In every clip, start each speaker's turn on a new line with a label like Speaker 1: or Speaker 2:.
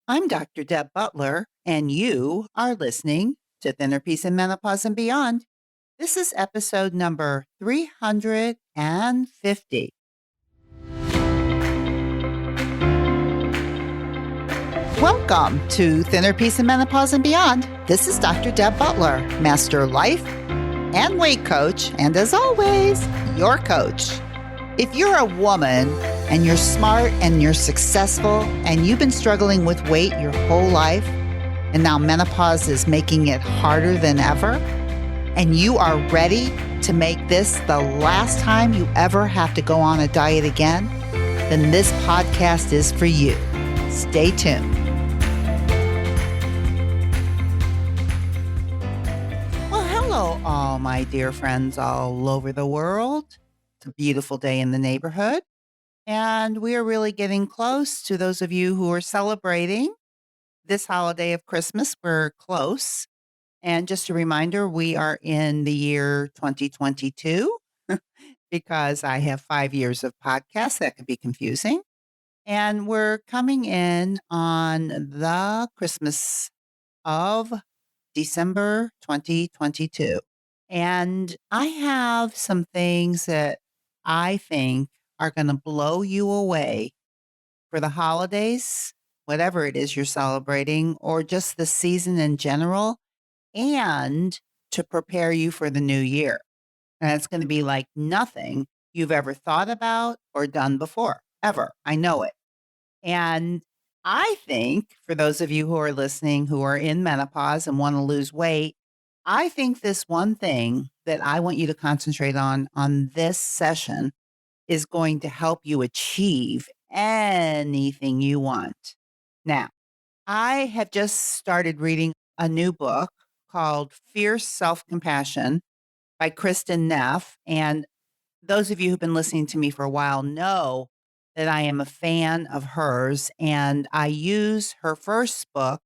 Speaker 1: I'm Dr. Deb Butler, and you are listening to Thinner Peace and Menopause and Beyond. This is episode number 350. Welcome to Thinner Peace and Menopause and Beyond. This is Dr. Deb Butler, Master Life and Weight Coach, and as always, your coach. If you're a woman and you're smart and you're successful and you've been struggling with weight your whole life, and now menopause is making it harder than ever, and you are ready to make this the last time you ever have to go on a diet again, then this podcast is for you. Stay tuned. Well, hello, all my dear friends all over the world. It's a beautiful day in the neighborhood. And we are really getting close to those of you who are celebrating this holiday of Christmas. We're close. And just a reminder, we are in the year 2022 because I have 5 years of podcasts. That could be confusing. And we're coming in on the Christmas of December 2022. And I have some things that I think are going to blow you away for the holidays, whatever it is you're celebrating, or just the season in general, and to prepare you for the new year. And it's going to be like nothing you've ever thought about or done before, ever. I know it. And I think for those of you who are listening who are in menopause and want to lose weight, I think this one thing that I want you to concentrate on this session is going to help you achieve anything you want. Now, I have just started reading a new book called Fierce Self-Compassion by Kristin Neff. And those of you who've been listening to me for a while know that I am a fan of hers. And I use her first book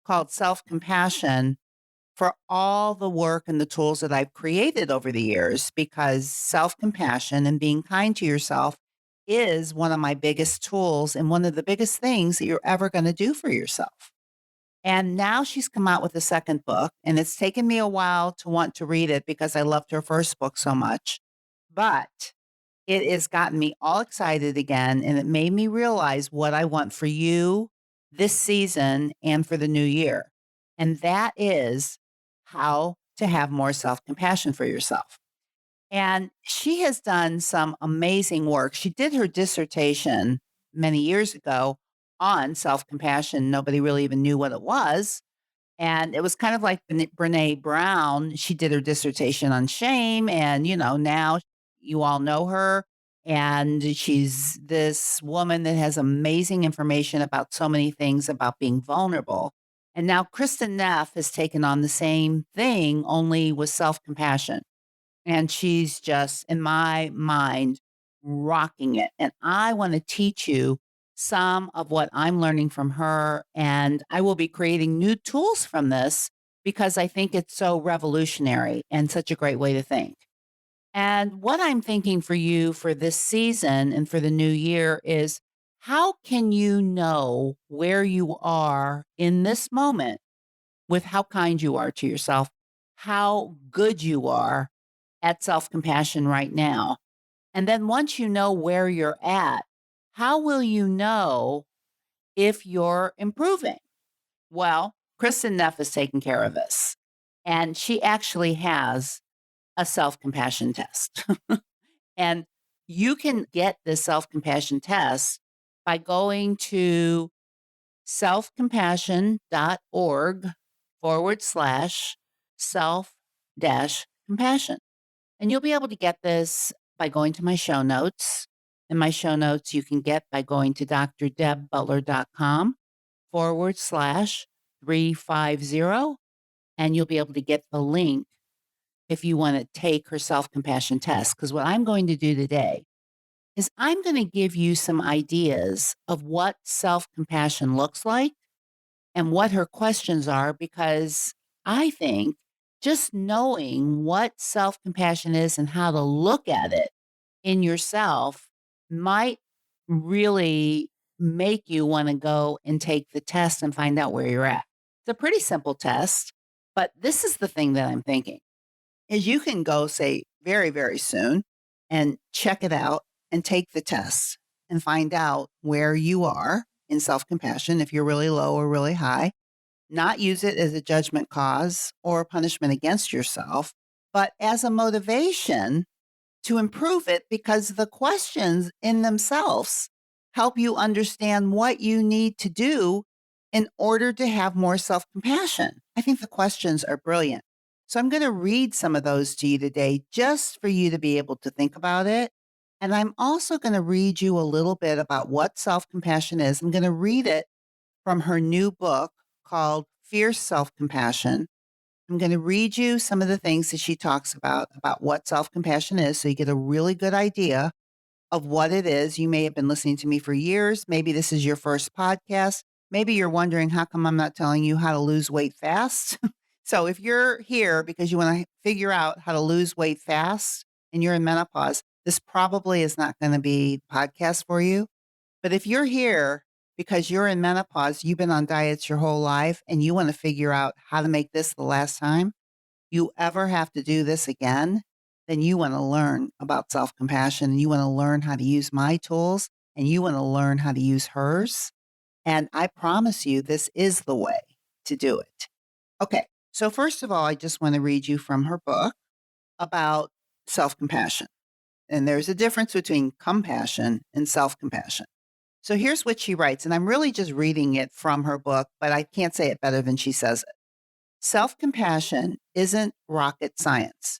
Speaker 1: called Self-Compassion for all the work and the tools that I've created over the years, because self-compassion and being kind to yourself is one of my biggest tools and one of the biggest things that you're ever going to do for yourself. And now she's come out with a second book, and it's taken me a while to want to read it because I loved her first book so much. But it has gotten me all excited again, and it made me realize what I want for you this season and for the new year. And that is how to have more self-compassion for yourself. And she has done some amazing work. She did her dissertation many years ago on self-compassion. Nobody really even knew what it was. And it was kind of like Brené Brown. She did her dissertation on shame. And, now you all know her. And she's this woman that has amazing information about so many things about being vulnerable. And now Kristin Neff has taken on the same thing, only with self-compassion. And she's just, in my mind, rocking it. And I want to teach you some of what I'm learning from her. And I will be creating new tools from this because I think it's so revolutionary and such a great way to think. And what I'm thinking for you for this season and for the new year is, how can you know where you are in this moment with how kind you are to yourself, how good you are at self-compassion right now? And then once you know where you're at, how will you know if you're improving? Well, Kristin Neff is taking care of this. And she actually has a self-compassion test. And you can get this self-compassion test by going to selfcompassion.org/self-compassion. And you'll be able to get this by going to my show notes. And my show notes you can get by going to drdebbutler.com/350. And you'll be able to get the link if you want to take her self-compassion test. Because what I'm going to do today is I'm going to give you some ideas of what self-compassion looks like and what her questions are, because I think just knowing what self-compassion is and how to look at it in yourself might really make you want to go and take the test and find out where you're at. It's a pretty simple test, but this is the thing that I'm thinking is you can go say very, very soon and check it out and take the test and find out where you are in self-compassion, if you're really low or really high, not use it as a judgment cause or punishment against yourself, but as a motivation to improve it because the questions in themselves help you understand what you need to do in order to have more self compassion. I think the questions are brilliant. So I'm going to read some of those to you today just for you to be able to think about it. And I'm also going to read you a little bit about what self compassion is. I'm going to read it from her new book called Fierce Self Compassion. I'm going to read you some of the things that she talks about what self compassion is, so you get a really good idea of what it is. You may have been listening to me for years. Maybe this is your first podcast. Maybe you're wondering how come I'm not telling you how to lose weight fast. So if you're here because you want to figure out how to lose weight fast and you're in menopause, this probably is not going to be the podcast for you. But if you're here because you're in menopause, you've been on diets your whole life, and you want to figure out how to make this the last time you ever have to do this again, then you want to learn about self compassion. You want to learn how to use my tools, and you want to learn how to use hers. And I promise you, this is the way to do it. Okay. So, first of all, I just want to read you from her book about self compassion. And there's a difference between compassion and self compassion. So here's what she writes, and I'm really just reading it from her book, but I can't say it better than she says it. Self compassion isn't rocket science.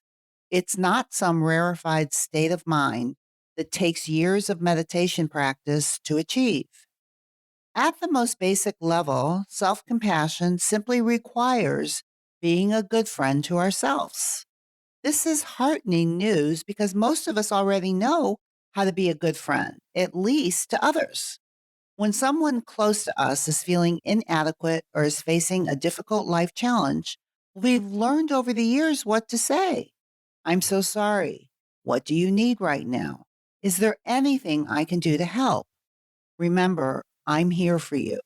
Speaker 1: It's not some rarefied state of mind that takes years of meditation practice to achieve. At the most basic level, self compassion simply requires being a good friend to ourselves. This is heartening news because most of us already know how to be a good friend, at least to others. When someone close to us is feeling inadequate or is facing a difficult life challenge, we've learned over the years what to say. I'm so sorry. What do you need right now? Is there anything I can do to help? Remember, I'm here for you.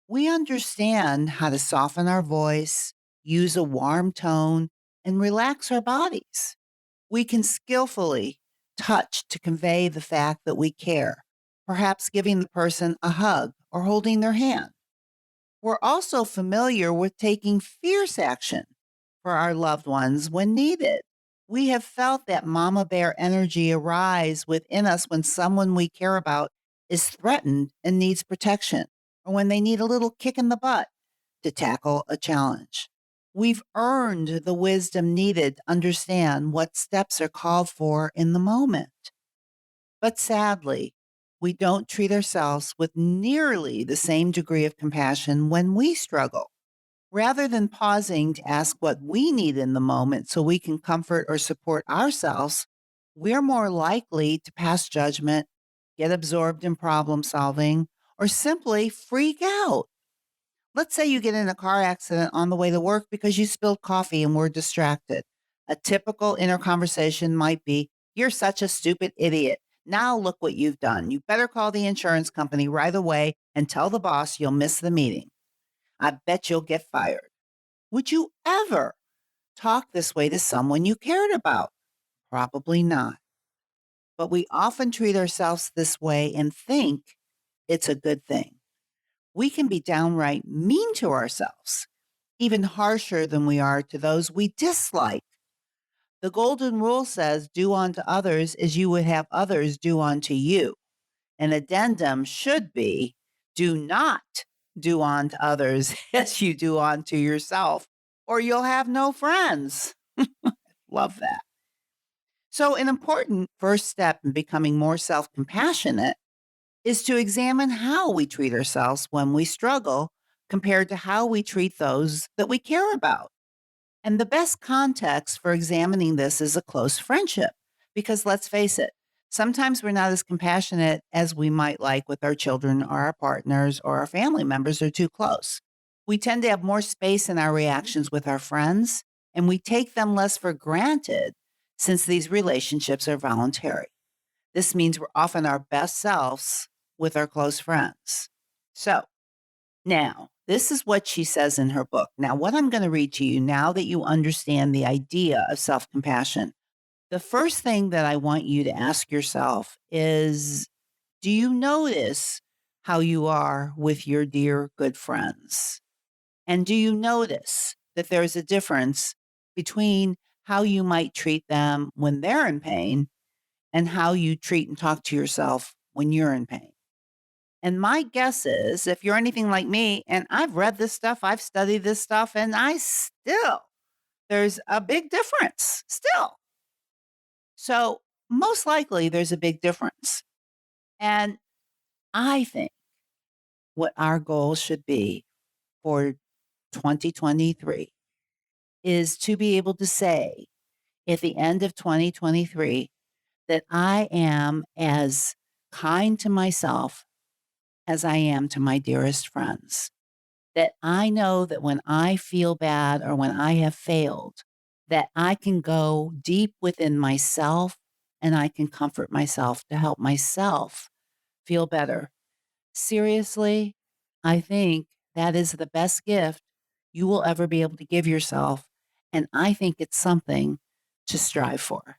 Speaker 1: We understand how to soften our voice, use a warm tone, and relax our bodies. We can skillfully touch to convey the fact that we care, perhaps giving the person a hug or holding their hand. We're also familiar with taking fierce action for our loved ones when needed. We have felt that mama bear energy arise within us when someone we care about is threatened and needs protection, or when they need a little kick in the butt to tackle a challenge. We've earned the wisdom needed to understand what steps are called for in the moment. But sadly, we don't treat ourselves with nearly the same degree of compassion when we struggle. Rather than pausing to ask what we need in the moment so we can comfort or support ourselves, we're more likely to pass judgment, get absorbed in problem solving, or simply freak out. Let's say you get in a car accident on the way to work because you spilled coffee and were distracted. A typical inner conversation might be, "You're such a stupid idiot. Now look what you've done. You better call the insurance company right away and tell the boss you'll miss the meeting. I bet you'll get fired." Would you ever talk this way to someone you cared about? Probably not. But we often treat ourselves this way and think it's a good thing. We can be downright mean to ourselves, even harsher than we are to those we dislike. The golden rule says, do unto others as you would have others do unto you. An addendum should be, do not do unto others as you do unto yourself, or you'll have no friends. Love that. So, an important first step in becoming more self compassionate is to examine how we treat ourselves when we struggle compared to how we treat those that we care about. And the best context for examining this is a close friendship, because let's face it, sometimes we're not as compassionate as we might like with our children or our partners or our family members are too close. We tend to have more space in our reactions with our friends, and we take them less for granted since these relationships are voluntary. This means we're often our best selves with our close friends. So now, this is what she says in her book. Now, what I'm going to read to you now that you understand the idea of self compassion, the first thing that I want you to ask yourself is, do you notice how you are with your dear good friends? And do you notice that there's a difference between how you might treat them when they're in pain and how you treat and talk to yourself when you're in pain? And my guess is if you're anything like me, and I've read this stuff, I've studied this stuff, and there's a big difference still. So, most likely there's a big difference. And I think what our goal should be for 2023 is to be able to say at the end of 2023 that I am as kind to myself as I am to my dearest friends. That I know that when I feel bad or when I have failed, that I can go deep within myself and I can comfort myself to help myself feel better. Seriously, I think that is the best gift you will ever be able to give yourself. And I think it's something to strive for.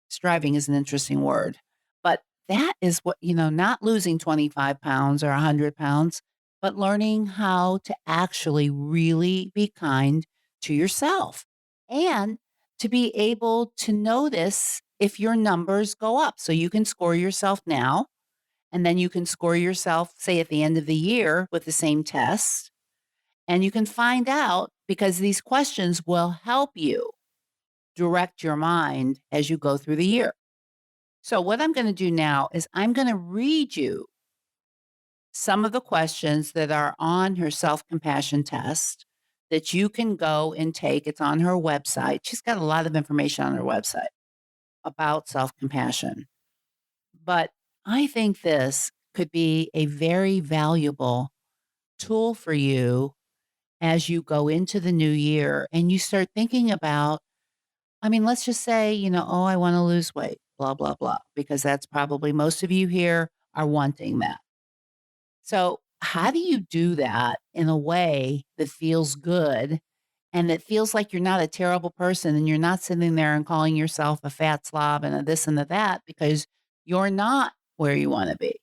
Speaker 1: Striving is an interesting word, but that is what, not losing 25 pounds or 100 pounds, but learning how to actually really be kind to yourself and to be able to notice if your numbers go up. So you can score yourself now, and then you can score yourself, say, at the end of the year with the same test. And you can find out because these questions will help you direct your mind as you go through the year. So, what I'm going to do now is I'm going to read you some of the questions that are on her self compassion test that you can go and take. It's on her website. She's got a lot of information on her website about self compassion. But I think this could be a very valuable tool for you as you go into the new year and you start thinking about, let's just say, oh, I want to lose weight, blah, blah, blah, because that's probably most of you here are wanting that. So, how do you do that in a way that feels good and that feels like you're not a terrible person and you're not sitting there and calling yourself a fat slob and a this and a that because you're not where you want to be?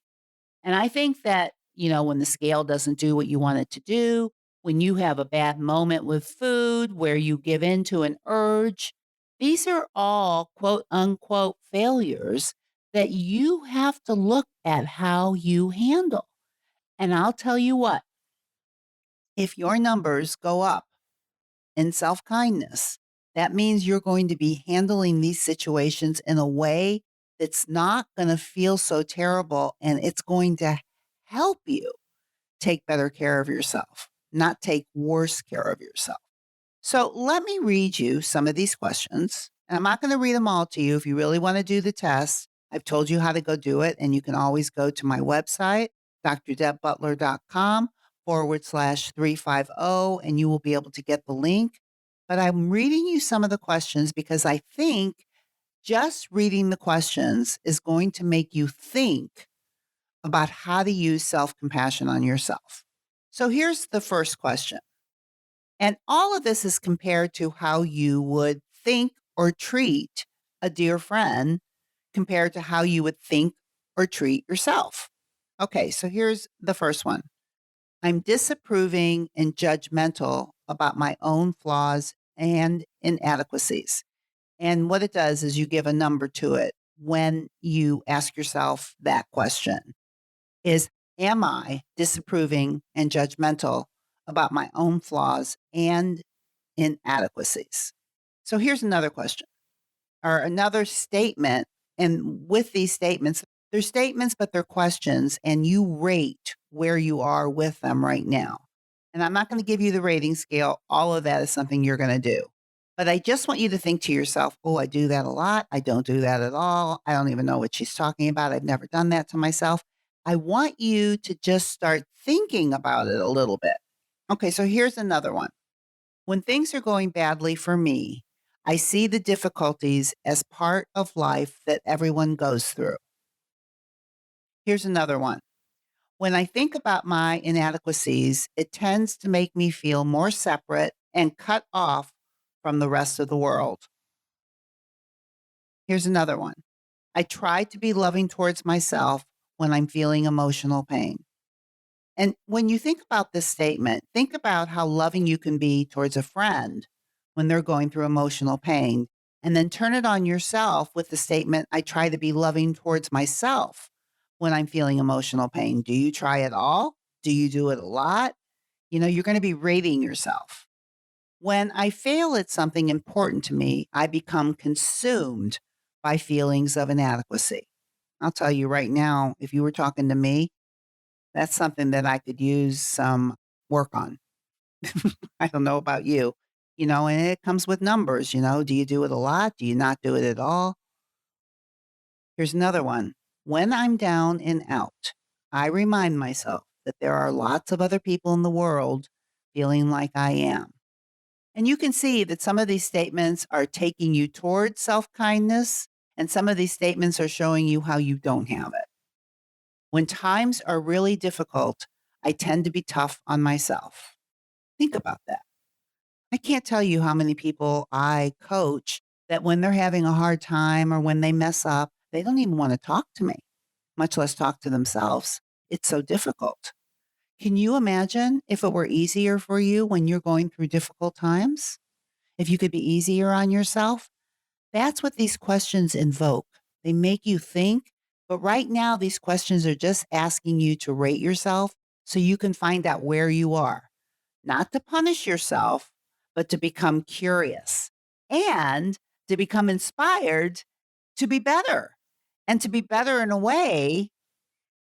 Speaker 1: And I think that, when the scale doesn't do what you want it to do, when you have a bad moment with food where you give in to an urge, these are all quote unquote failures that you have to look at how you handle. And I'll tell you what, if your numbers go up in self kindness, that means you're going to be handling these situations in a way that's not going to feel so terrible and it's going to help you take better care of yourself, not take worse care of yourself. So let me read you some of these questions. And I'm not going to read them all to you. If you really want to do the test, I've told you how to go do it. And you can always go to my website, drdebbutler.com/350, and you will be able to get the link. But I'm reading you some of the questions because I think just reading the questions is going to make you think about how to use self compassion on yourself. So here's the first question. And all of this is compared to how you would think or treat a dear friend compared to how you would think or treat yourself. Okay, so here's the first one. I'm disapproving and judgmental about my own flaws and inadequacies. And what it does is you give a number to it when you ask yourself that question is, am I disapproving and judgmental about my own flaws and inadequacies? So here's another question or another statement. And with these statements, they're statements, but they're questions, and you rate where you are with them right now. And I'm not going to give you the rating scale. All of that is something you're going to do. But I just want you to think to yourself, oh, I do that a lot. I don't do that at all. I don't even know what she's talking about. I've never done that to myself. I want you to just start thinking about it a little bit. Okay, so here's another one. When things are going badly for me, I see the difficulties as part of life that everyone goes through. Here's another one. When I think about my inadequacies, it tends to make me feel more separate and cut off from the rest of the world. Here's another one. I try to be loving towards myself when I'm feeling emotional pain. And when you think about this statement, think about how loving you can be towards a friend when they're going through emotional pain. And then turn it on yourself with the statement, I try to be loving towards myself when I'm feeling emotional pain. Do you try it all? Do you do it a lot? You're going to be rating yourself. When I fail at something important to me, I become consumed by feelings of inadequacy. I'll tell you right now, if you were talking to me, that's something that I could use some work on. I don't know about you, and it comes with numbers. Do you do it a lot? Do you not do it at all? Here's another one. When I'm down and out, I remind myself that there are lots of other people in the world feeling like I am. And you can see that some of these statements are taking you towards self kindness, and some of these statements are showing you how you don't have it. When times are really difficult, I tend to be tough on myself. Think about that. I can't tell you how many people I coach that when they're having a hard time or when they mess up, they don't even want to talk to me, much less talk to themselves. It's so difficult. Can you imagine if it were easier for you when you're going through difficult times? If you could be easier on yourself? That's what these questions invoke. They make you think, but right now, these questions are just asking you to rate yourself so you can find out where you are, not to punish yourself, but to become curious and to become inspired to be better and to be better in a way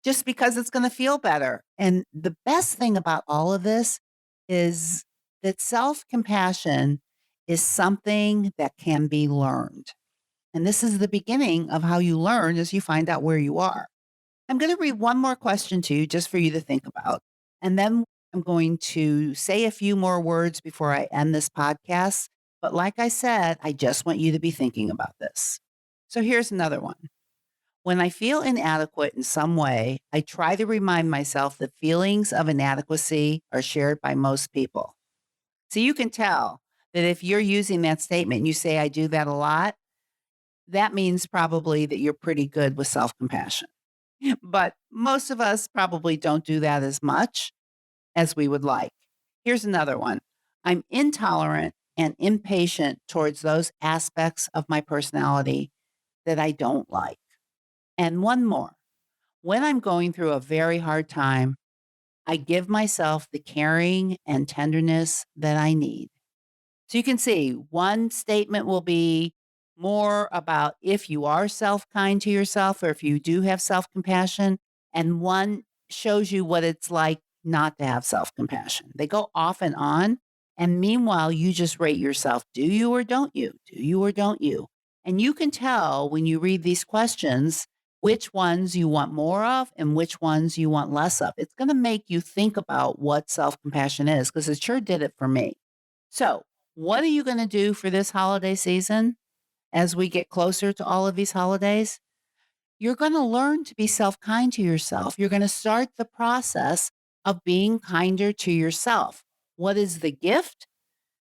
Speaker 1: just because it's going to feel better. And the best thing about all of this is that self compassion is something that can be learned. And this is the beginning of how you learn as you find out where you are. I'm going to read one more question to you just for you to think about. And then I'm going to say a few more words before I end this podcast. But like I said, I just want you to be thinking about this. So here's another one. When I feel inadequate in some way, I try to remind myself that feelings of inadequacy are shared by most people. So you can tell that if you're using that statement, you say, I do that a lot, that means probably that you're pretty good with self compassion. But most of us probably don't do that as much as we would like. Here's another one. I'm intolerant and impatient towards those aspects of my personality that I don't like. And one more. When I'm going through a very hard time, I give myself the caring and tenderness that I need. So you can see one statement will be more about if you are self kind to yourself or if you do have self compassion, and one shows you what it's like not to have self compassion. They go off and on. And meanwhile, you just rate yourself. Do you or don't you? Do you or don't you? And you can tell when you read these questions which ones you want more of and which ones you want less of. It's going to make you think about what self compassion is because it sure did it for me. So, what are you going to do for this holiday season as we get closer to all of these holidays? You're going to learn to be self kind to yourself. You're going to start the process of being kinder to yourself. What is the gift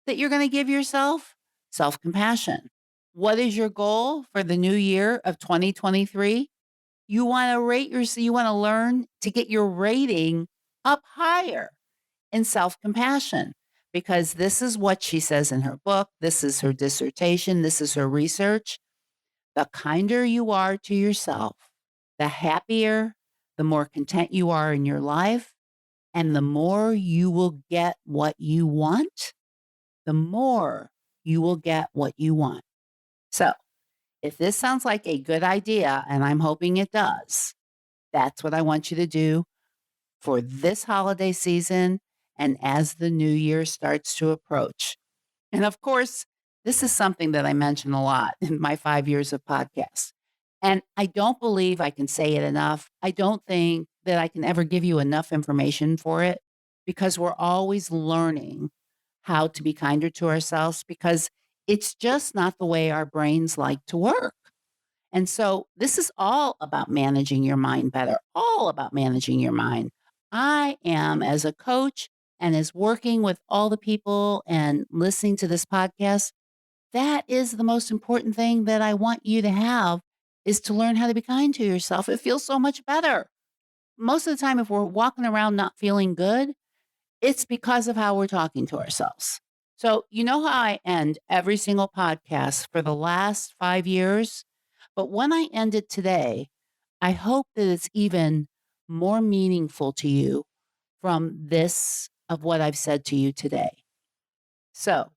Speaker 1: that you're going to give yourself? Self compassion. What is your goal for the new year of 2023? You want to rate yourself, you want to learn to get your rating up higher in self compassion because this is what she says in her book. This is her dissertation. This is her research. The kinder you are to yourself, the happier, the more content you are in your life, and the more you will get what you want, the more you will get what you want. So, if this sounds like a good idea, and I'm hoping it does, that's what I want you to do for this holiday season and as the new year starts to approach. And of course, this is something that I mention a lot in my 5 years of podcasts. And I don't believe I can say it enough. I don't think that I can ever give you enough information for it because we're always learning how to be kinder to ourselves because it's just not the way our brains like to work. And so this is all about managing your mind better, all about managing your mind. I am, as a coach and as working with all the people and listening to this podcast, that is the most important thing that I want you to have is to learn how to be kind to yourself. It feels so much better. Most of the time, if we're walking around not feeling good, it's because of how we're talking to ourselves. So, you know how I end every single podcast for the last 5 years? But when I end it today, I hope that it's even more meaningful to you from this of what I've said to you today. So,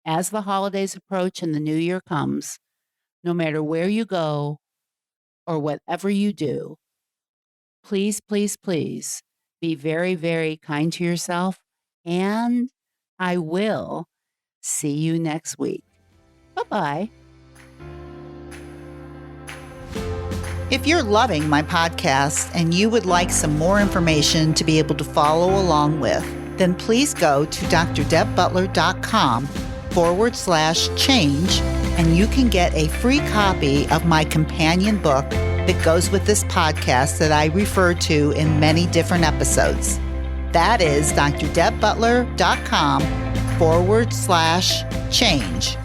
Speaker 1: as the holidays approach and the new year comes, no matter where you go or whatever you do, please, please, please be very, very kind to yourself. And I will see you next week. Bye-bye. If you're loving my podcast and you would like some more information to be able to follow along with, then please go to drdebbutler.com/change and you can get a free copy of my companion book that goes with this podcast that I refer to in many different episodes. That is drdebbutler.com/change. CHANGE.